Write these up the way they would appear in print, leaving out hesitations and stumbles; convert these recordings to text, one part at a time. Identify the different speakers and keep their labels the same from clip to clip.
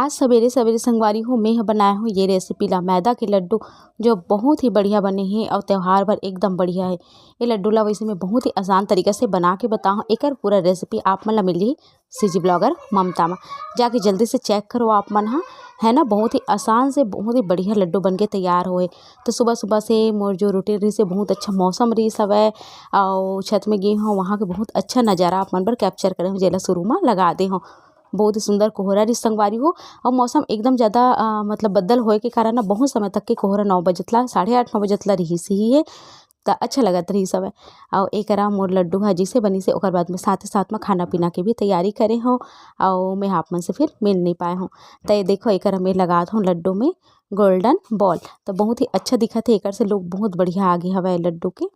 Speaker 1: आज सवेरे सवेरे संगवारी हो मैं बनाया हूँ ये रेसिपी ला मैदा के लड्डू जो बहुत ही बढ़िया बने हैं और त्यौहार पर एकदम बढ़िया है। ये लड्डू ला वैसे मैं बहुत ही आसान तरीके से बना के बताऊँ। एक पूरा रेसिपी आप मन ला मिल जाही सीजी ब्लॉगर ममता में, जाके जल्दी से चेक करो आप मन हाँ, है ना। बहुत ही आसान से बहुत ही बढ़िया लड्डू बन के तैयार होए। तो सुबह सुबह से मोर जो रूटीन रही से बहुत अच्छा मौसम रही हवय और छत में गई हूँ, वहाँ के बहुत अच्छा नज़ारा आप मन पर कैप्चर करे हूँ, जेला शुरू में लगा दे हूँ। बहुत ही सुंदर कोहरा रही संगवारी हो और मौसम एकदम ज़्यादा मतलब बदल होए के कारण ना बहुत समय तक के कोहरा 9 बजतला 8:30-9 बजतला रही ही है। तो अच्छा लगत रही सब और एक मोर लड्डू है जिसे बनी से ओकर बाद में साथ ही साथ में खाना पीना के भी तैयारी करे हो और मैं आप मन से फिर मिल नहीं पाए हूँ। तो ये देखो एक मैं लगा हूँ लड्डू में गोल्डन बॉल, तो बहुत ही अच्छा दिखा थे। एक से लोग बहुत बढ़िया आगे हवा लड्डू के।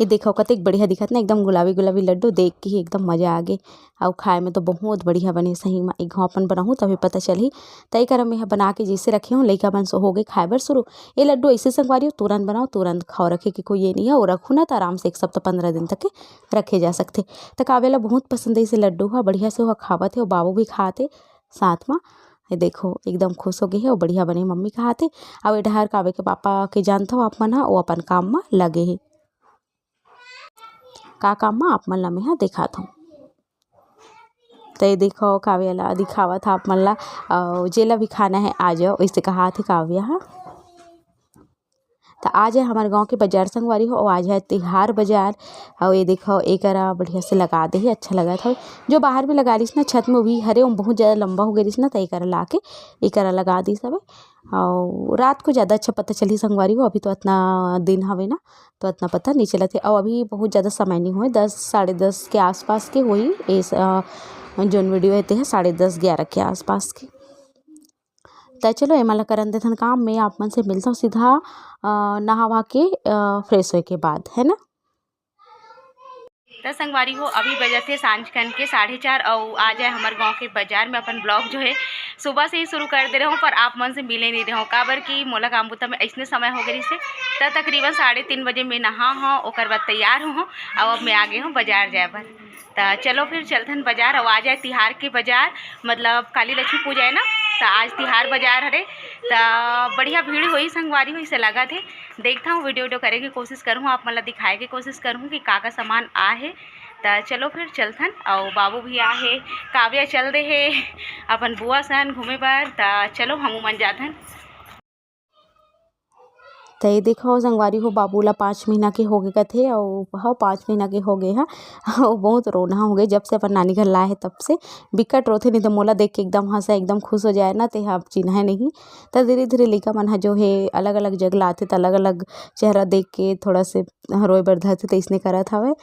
Speaker 1: ये देखो कतेक बढ़िया दिखत ना, एकदम गुलाबी गुलाबी लड्डू देख के ही एकदम मज़ा आ गए और खाए में तो बहुत बढ़िया बने। सही में एक घाव अपन बनाऊँ तभी पता चली। तय कर मैं बना के जैसे रखे हूँ लइका मन सो हो गए खाए बर शुरू। ये लड्डू ऐसे संगवारी हो तुरंत बनाओ तुरंत खाओ, रखे कि कोई ये नहीं है। और रखूँ ना तो आराम से 1 सप्ताह 15 दिन तक के रखे जा सकते। तो कावेला बहुत पसंद है इसे लड्डू हुआ बढ़िया से हुआ खावत है और बाबू भी खाते साथ में। ये देखो एकदम खुश हो गए है और बढ़िया बने मम्मी खाते। और ये डहर कावे के पापा के जानता हो आप मन वो अपन काम में लगे है। का काम में आप मन ला मैं दिखाता हूँ। तो ये देखो काव्या ला दिखावा था आप मन ला जेला भी खाना है आ जाओ ऐसे कहा थे काव्या। हाँ तो आज है हमारे गांव के बाजार संगवारी हो और आज है तिहार बाजार। और ये देखो एक बढ़िया से लगा दे ही अच्छा लगा था। जो बाहर में लगा रही ना छत में भी हरे बहुत ज़्यादा लंबा हो गई ना, तो एक ला के एक लगा दी सब। और रात को ज़्यादा अच्छा पता चली संगवारी हो, अभी तो इतना दिन हवे ना तो इतना पता नहीं चला थे। और अभी बहुत ज़्यादा समय नहीं हुए 10 साढ़े 10 के आसपास के हुई इस जो वीडियो रहते हैं 10:30 11 के आसपास के। तो चलो एमला करन देथन काम मैं आप मन से मिलता हूँ सीधा नहावा के फ्रेश होए के बाद, है ना। तो संगवारी हो अभी बजे थे सांझ खन के 4:30 और आज है हमारे गांव के बाजार में अपन ब्लॉग जो है सुबह से ही शुरू कर दे रहे हूँ, पर आप मन से मिले नहीं रहे हो काबर की मोला काम बुता में ऐसने समय हो गई से। तो तकरीबन 3:30 बजे मैं नहा हूँ और बाद तैयार हूँ और अब मैं आ गई हूँ बाजार जाए बर। तो चलो फिर चलथन बाजार और आज है तिहार के बाजार, मतलब काली लक्ष्मी पूजा है ना, तो आज तिहार बाजार हरे। तो बढ़िया भीड़ हुई संगवारी हुई से लगा थे। देखता हूँ वीडियो करे की कोशिश करूँ, आप मतलब दिखाए की कोशिश करूँ कि का सामान आ है। तो चलो फिर चलथन और बाबू भी आ है, काव्या चल दे है अपन बुआ सन घूमे बर। तो चलो हम मन जाथन। तो ये देखो संगवारी हो बाबू ला 5 महीना के हो गए थे और हाँ 5 महीना के हो गए हैं और बहुत रोना हो गए जब से अपन नानी घर लाए है तब से। बिकट रोथे नहीं तो मोला देख के एकदम हंसा एकदम खुश हो जाए ना, तो आप चिन्हा नहीं। तो धीरे धीरे लइका मन जो है अलग अलग जगह लाते तो अलग अलग चेहरा देख के थोड़ा से रोए बर धरते तो इसने करत हवे।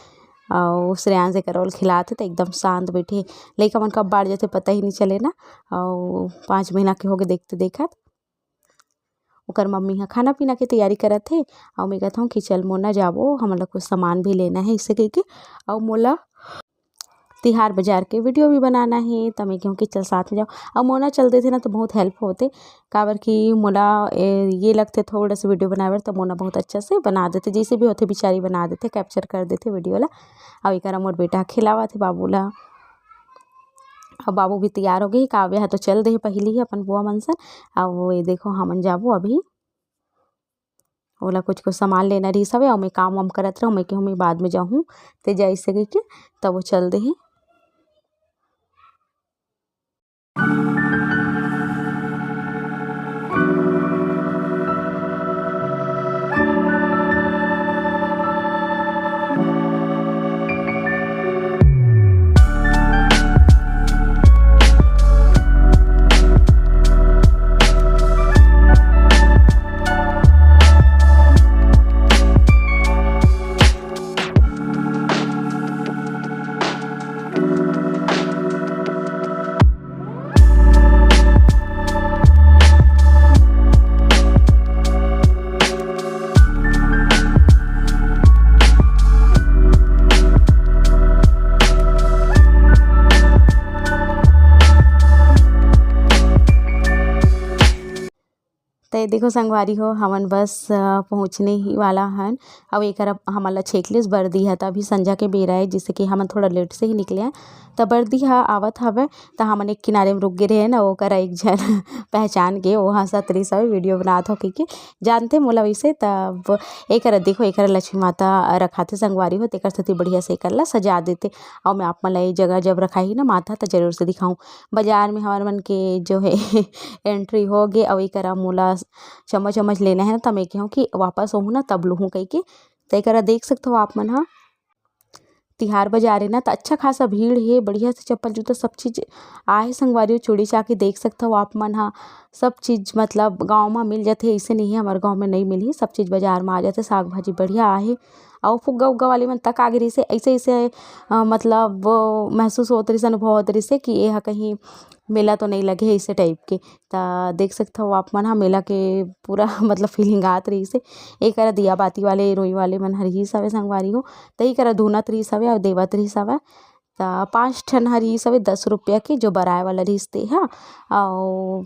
Speaker 1: और श्रेयान से करौल खिलाते तो एकदम शांत बैठे लइका मन कब बाढ़ जाते पता ही नहीं चले ना। और 5 महीना के हो गए देखते देखत ओकर मम्मी हाँ खाना पीना के तैयारी करत है। और मैं कहता हूँ कि चल मोना जाबो हमला कुछ सामान भी लेना है इससे कह के और मोला तिहार बाजार के वीडियो भी बनाना है। तो मैं कहूँ कि चल साथ में जाओ और मोना चल देते ना तो बहुत हेल्प होते काबर कि मोला ये लगते थोड़ा सा वीडियो बनाए तो मोना बहुत अच्छा से बना देते, जैसे भी होते बेचारी बना देते कैप्चर कर देते वीडियो ला। और एक मोर बेटा खिलावा थे बाबू ला और बाबू भी तैयार हो गई। काव्या है तो चल दे पहली ही अपन बुआ मन सन। और वो ये देखो हमन जाबो अभी ओला कुछ कुछ सामान लेना रही सब और मैं काम वाम करत रहूँ। मैं कहूँ मैं बाद में जाऊँ तो जैसे कि तब वो चल दे। तो देखो संगवारी हो हमन बस पहुँचने ही वाला हन। अब एक हमन ला चेकलिस्ट बरदी है, तभी संझा के बेरा है जिससे कि हमन थोड़ा लेट से ही निकले हैं। तब बरदी हा आवत हवे तो हमन एक किनारे में रुक गे रहे ना, ओकर एक जन पहचान के वो हंसत रही सब वीडियो बनात हो कि जानते मोला वैसे। तब एक देखो एक लक्ष्मी माता रखाथे संगवारी हो, तेकर सेती बढ़िया से एक ला सजा देते। और मैं आप मन ला ये जगह जब रखाही ना माता तो जरूर से दिखाऊँ। बाजार में हमारे मन के जो है एंट्री हो गए। और एक मोला चम्मच वम्मच लेना है तो मैं कहूँ कि वापस आहूँ ना तब लूँ कह के। तो एक देख सकते हो आप मन हा तिहार बाजार है ना, तो अच्छा खासा भीड़ है। बढ़िया से चप्पल जूता सब चीज़ आहे संगवारी हो। चूड़ी चाकी देख सकते हो आप मन हा, सब चीज़ मतलब गाँव में मिल जाते। ऐसे नहीं है हमारे गाँव में नहीं मिली, सब चीज़ बाजार में आ जाते। साग भाजी बढ़िया आहे। और फुग्गा उग्गा वाले मन तक आ गई से ऐसे ऐसे मतलब महसूस होत रही से, अनुभव होत रही से कि यह कहीं मेला तो नहीं लगे ऐसे टाइप के। ता देख सकते हो आप मन हा मेला के पूरा मतलब फीलिंग आत रही से। एक दिया बाती वाले रोई वाले मन हर सवे संगवारी हो, तही करा धुनत रही सवे और देवत रही सवे। ता 5 ठन हरी सवे 10 रुपया के जो बराए वाला रिश्ते है। और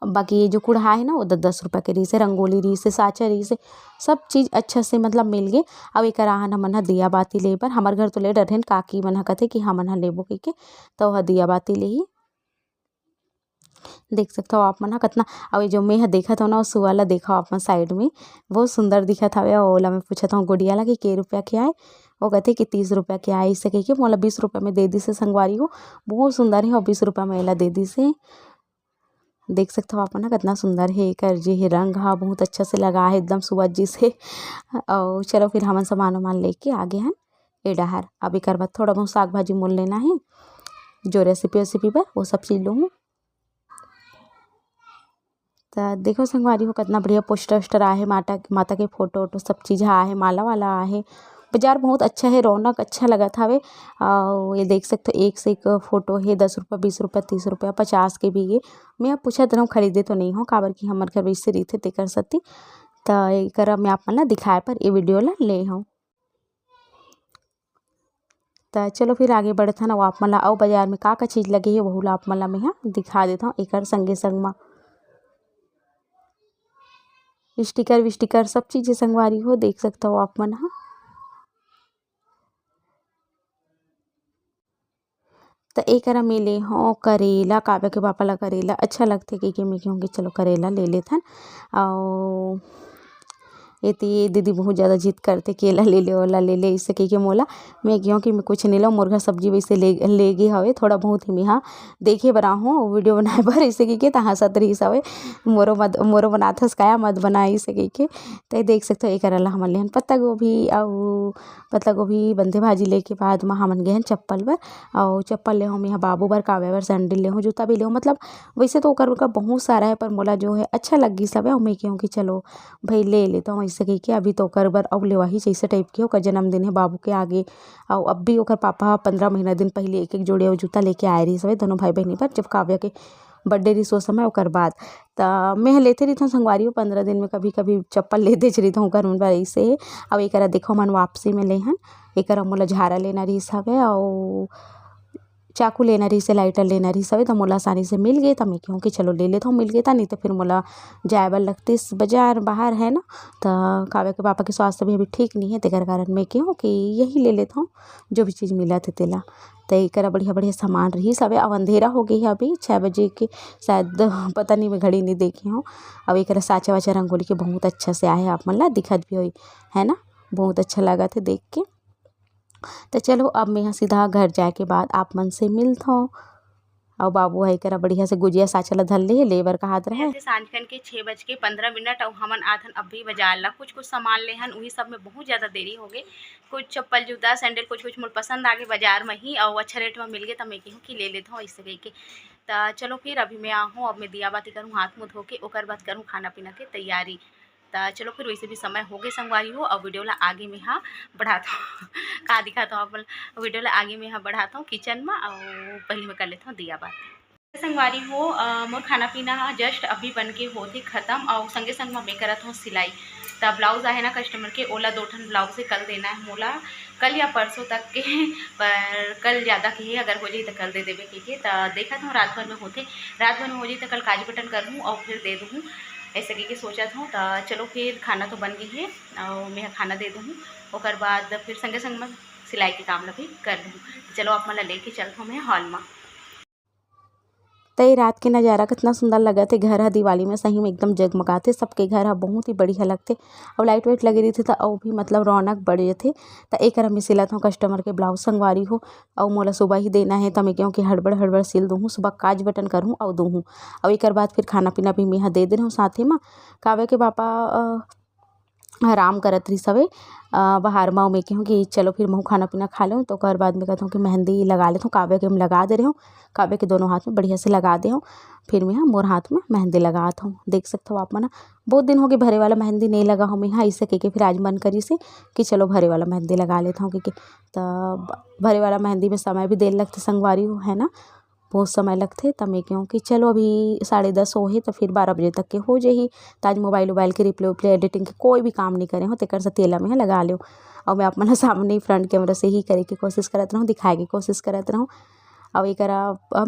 Speaker 1: बाकी जो कुढ़ा है ना वो 10 रुपये के रही से, रंगोली रही से, साचा रही से, सब चीज़ अच्छा से मतलब मिल गए। अब एक आहन हमन हा दिया बाती ले बर, हमार घर तो ले डरन काकी मन हा कथे कि हमन हा लेबो कह के। तो वह दिया बाती ले ही देख सकते हो आप मन हा कतना। अब जो मैं देखत हो ना उस वाला देखा आप मन साइड में बहुत सुंदर दिखत हवे। और ओला मैं पूछत हूँ गुड़िया ला कि के रुपया के आए, वो कहते कि 30 रुपया के आए। इसे कह के मोला 20 रुपये में दे दी से संगवारी हो। बहुत सुंदर है और 20 रुपया में एला दे दी से। देख सकते हो आप ना कितना सुंदर है। एकर जे है रंग हा बहुत अच्छा से लगा है एकदम सुवज्जी से। और चलो फिर हमन सामान वामान लेके आगे हैं ए डहर। अब एक बाद थोड़ा बहुत साग भाजी मोल लेना है, जो रेसिपी पर वो सब चीज़ लूँ। तो देखो संगवारी हो कितना बढ़िया पोस्टर वोस्टर आहे, माता के फोटो वोटो सब चीज़ आहे, माला वाला आहे। बाजार बहुत अच्छा है, रौनक अच्छा लगत हवे। और ये देख सकते हो एक से एक फोटो है, 10 रुपये 20 रुपये 30 रुपये 50 के भी ये। मैं अब पूछत रहूँ खरीदे तो नहीं हो काबर की हमार घर वैसे रही थे तेकर सती। तो एक मैं आप मन ला दिखाए पर ये वीडियो ला ले हूँ। तो चलो फिर आगे बढ़त हन। आप मन ला अउ बाजार में का चीज़ लगे है वहू ला आप मन ला मैं दिखा देता हूँ। एकर संगे संग में स्टिकर विस्टिकर सब चीज़ें संगवारी हो देख सकते हो आप मन हा। तो एक मिले हो करेला, काव्या के पापा ला करेला अच्छा लगते कि मैं कहूँगी चलो करेला ले लेथन। और ये दीदी बहुत ज़्यादा जिद करते केला ले ले वाला ले ले, इससे कह के मोला मैं क्यों कि मैं कुछ नहीं लो मुर्गा सब्जी वैसे ले गए हवे थोड़ा बहुत ही मैं हाँ देखे बना हूँ वीडियो बनाए पर इसे कह के तहाँ सत रही सवे मोरो बनाथस काया मत बनाई इसे कह के। तो देख सकते हो एक अरला हमन लेहन पत्ता गोभी बंधे भाजी ले के बाद में हमन गए चप्पल बर। और चप्पल ले हूँ यहाँ बाबू बर, काव्या बर सैंडल ले हूँ, जूता भी ले हूँ। मतलब वैसे तो ओकर बहुत सारा है पर मोला जो है अच्छा लगी सब है। और मैं कहूँ कि चलो भाई ले लेता हूँ ऐसे कह के। अभी तो ओकर बर अब लेवाही जैसे टाइप के ओकर जन्मदिन है बाबू के आगे। और अब भी ओकर पापा 15 महीना दिन पहले एक जोड़े और जूता लेके आए रही सब दोनों भाई बहनी पर, जब काव्या के बर्थडे रही सो समय ओकर बाद। तो मैं लेते रही हूँ संगवारी हो 15 दिन में कभी कभी चप्पल लेते रही हूँ घर में ऐसे। अब एक देखो मन वापसी में ले हन एक मोला झारा लेना रही सब है। और चाकू लेना रही से, लाइटर लेना रही सवे। तो मोला आसानी से मिल गए तो मैं कहूँ कि चलो ले लेता हूँ, मिल गया था नहीं तो फिर मोला जाए बर लगती बाजार बाहर है ना। तो काव्या के पापा के स्वास्थ्य भी अभी ठीक नहीं है तेकर कारण मैं कहूँ कि यही ले लेता हूँ जो भी चीज़ मिला थे तेला। तो एक बढ़िया बढ़िया सामान रही सब। अब अंधेरा हो गई है अभी 6 बजे के शायद, पता नहीं मैं घड़ी नहीं देखी हूँ। अब एक साचा वाचा रंगोली के बहुत अच्छा से आए आप मन ला दिखत भी हुई है ना, बहुत अच्छा लगा थे देख के। तो चलो अब मैं यहाँ सीधा घर जाए के बाद आप मन से मिलता हूँ। और बाबू है करा बढ़िया से गुजिया साचला धल ले लेबर का हाथ रहे सांझकन के 6:15 और हमन आथन अभी बाजार ला कुछ सामान ले हन। वही सब में बहुत ज़्यादा देरी हो गई। कुछ चप्पल जूता सैंडल कुछ मोर पसंद आ गए बाजार में ही और अच्छा रेट में मिल गए। तो मैं कहूँ कि ले लेता हूँ ऐसे कह के। तो चलो फिर अभी मैं आहूँ, अब मैं दिया बाती करूँ, हाथ मुँह धो के ओकर बाद करूँ खाना पीना के तैयारी। तो चलो फिर वैसे भी समय हो गए संगवारी हो। और वीडियो ला आगे में हाँ बढ़ाता हूँ कहा दिखाता हूँ आप वीडियो ला आगे में हाँ बढ़ाता हूँ किचन में। और पहले मैं कर लेता हूँ दिया बात संगवारी हो। मोर खाना पीना जस्ट अभी बन के होती ख़त्म। और संगे संग मैं करत हूँ सिलाई। तो ब्लाउज आए ना कस्टमर के, ओला 2 ठन ब्लाउज से कल देना है मोला, कल या परसों तक के। पर कल ज़्यादा के अगर हो जाए तो कल दे देवे के। तो देखा था रात भर में होते, रात भर में हो जाए तो कल काज बटन कर दूँ और फिर दे दूँ, ऐसे के सोचा था। तो चलो फिर खाना तो बन गई है और मैं खाना दे दूँ, और बाद फिर संगे संग में सिलाई के काम ला भी कर दूँ। चलो आप मला लेके चलता हूँ मैं हॉल में। तय रात के नज़ारा कितना सुंदर लगा थे। घर है दिवाली में सही में एकदम जगमगाते, सबके घर है बहुत ही बढ़िया लगते, और लाइट वाइट लगी रही थी तो और भी मतलब रौनक बढ़े थे। तो एक में सिला था कस्टमर के ब्लाउज संगवारी हो, और मोला सुबह ही देना है, तो मैं क्यों कि हड़बड़ हड़बड़ सिल दूँ, सुबह काज बटन करूँ और दूँ, और एक बाद फिर खाना पीना भी मैं यहाँ दे रही हूँ साथ में। कावे के पापा आराम करत रही सवे बाहर में, मैं कहूँ कि चलो फिर मैं खाना पीना खा लूँ। तो कर बाद में कहता हूँ कि मेहंदी लगा लेता हूँ, काव्य के हम लगा दे रहे हूँ, काव्य के दोनों हाथ में बढ़िया से लगा दे हूँ, फिर मैं मोर हाथ में मेहंदी लगाता हूँ। देख सकते हो आप मना, बहुत दिन हो गए भरे वाला मेहंदी नहीं लगा हूँ मैं यहाँ, इससे के फिर आज मन करी से कि चलो भरे वाला मेहंदी लगा लेता हूँ, क्योंकि तो भरे वाला मेहंदी में समय भी देर लगते संगवारी हो है ना, बहुत समय लगते। तब मैं क्यों कि चलो अभी 10:30 हो है, तो फिर 12 बजे तक के हो जाही। तो आज मोबाइल के रिप्ले उपले एडिटिंग के कोई भी काम नहीं करे हो, तेकर से तेला में लगा लो, और मैं अपना सामने ही फ्रंट कैमरा से ही करे की कोशिश करत रहूँ, दिखाए की कोशिश करत रहूँ। और एक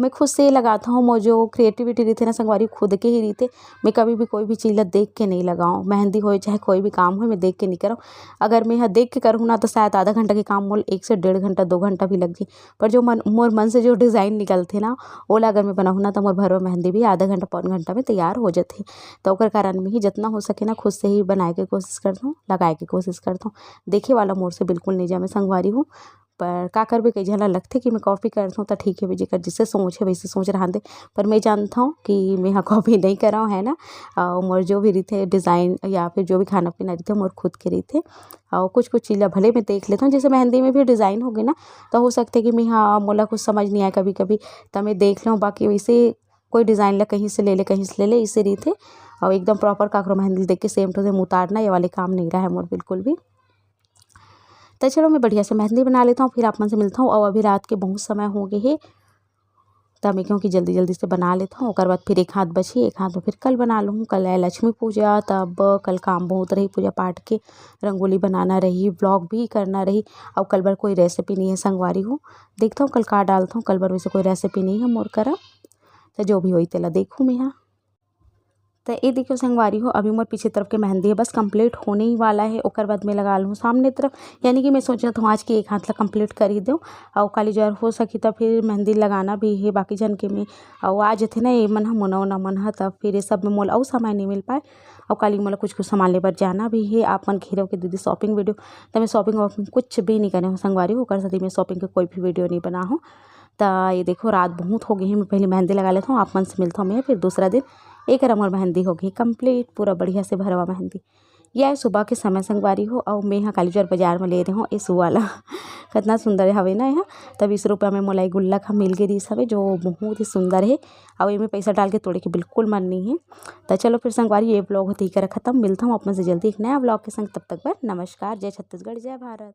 Speaker 1: मैं खुद से ही लगाता हूँ, मो जो क्रिएटिविटी रहती है ना संगवारी खुद के ही रहते। मैं कभी भी कोई भी चीज़ देख के नहीं लगाऊँ, मेहंदी हो चाहे कोई भी काम हो मैं देख के नहीं कराऊँ। अगर मैं यहाँ देख के करूँ ना तो शायद आधा घंटा के काम मोल 1 से 1.5 घंटा 2 घंटा भी लग जाए, पर जो मोर मन से जो डिज़ाइन निकलते ना ओला अगर मैं बनाऊँ ना तो मोर भरवा मेहंदी भी आधा घंटा पौन घंटा में तैयार हो जाते। तो ओकर कारण में ही जितना हो सके ना खुद से ही बनाए के कोशिश करता हूँ, लगाए के कोशिश करता हूँ। देखे वाला मोर से बिल्कुल नहीं जा मैं संगवारी हूँ, पर का कर भी कई झला लगते कि मैं कॉपी करता हूँ, तो ठीक है विजय कर जिससे सोच है वैसे सोच रहा दे, पर मैं जानता हूँ कि मैं यहाँ कॉपी नहीं कर रहा हूँ है ना। और मोर जो भी रहते डिज़ाइन या फिर जो भी खाना पीना रहते मोर खुद के रहते, और कुछ कुछ चीज़ें भले मैं देख लेता हूँ, जैसे मेहंदी में भी डिज़ाइन हो गई ना, तो हो सकता है कि मैं हाँ मोला कुछ समझ नहीं आए कभी कभी, तो मैं देख लूँ, बाकी वैसे कोई डिज़ाइन ला कहीं से ले ले कहीं से ले ले इसे रहते। और एकदम प्रॉपर काकरो मेहंदी देख के सेम टू सेम उतारना ये वाले काम नहीं रहा है मोर बिल्कुल भी। तो चलो मैं बढ़िया से मेहंदी बना लेता हूँ, फिर आप मन से मिलता हूँ। और अभी रात के बहुत समय हो गए है, तब मैं क्योंकि जल्दी जल्दी से बना लेता हूँ। और बाद फिर एक हाथ बची, एक हाथ में फिर कल बना लूँ। कल है लक्ष्मी पूजा, तब कल काम बहुत रही पूजा पाठ के, रंगोली बनाना रही, व्लॉग भी करना रही, और कल बार कोई रेसिपी नहीं है संगवारी हूँ, देखता हूँ कल का डालता हूँ। कल बार वैसे कोई रेसिपी नहीं है मोर करा, तो जो भी हुई तेला देखूँ मैं यहाँ। तो ये देखो संगवारी हो अभी मोर पीछे तरफ के मेहंदी है बस कंप्लीट होने ही वाला है, ओकर बाद मैं लगा लूँ सामने तरफ। यानी कि मैं सोचा था आज की एक हाथ ला कंप्लीट कर ही दूँ, और काली जर हो सकी तो फिर मेहंदी लगाना भी है बाकी जन के में, और आज थे ना ये मन मोना वोना मन है, तब फिर ये सब में मोल और समय नहीं मिल पाए। और काली मोला कुछ कुछ सामान ले पर जाना भी है। आप मन घेरो के दीदी शॉपिंग वीडियो, तो मैं शॉपिंग वॉपिंग कुछ भी नहीं करे हूँ संगवारी हो, कर सकती मैं शॉपिंग के कोई भी वीडियो नहीं बना हूँ। तो ये देखो रात बहुत हो गई है, मैं पहले मेहंदी लगा लेता हूँ, आप मन से मिलता हूँ मैं फिर दूसरा दिन। एक रंग और मेहंदी हो गई कंप्लीट पूरा बढ़िया से भरवा मेहंदी। यह सुबह के समय संगवारी हो, और मैं यहाँ कालीचौर बाजार में ले रही हूँ इस वाला कितना सुंदर है हवे ना यहाँ। तब 20 रुपये में मोलाई गुल्ला का मिल गई रही हवे जो बहुत ही सुंदर है, और ये में पैसा डाल के तोड़े के बिल्कुल मन नहीं है। तो चलो फिर संगवारी ये ब्लॉग होती ही कर ख़त्म, मिलता हूँ अपने से जल्दी एक नया ब्लॉग के संग, तब तक पर नमस्कार। जय छत्तीसगढ़, जय भारत।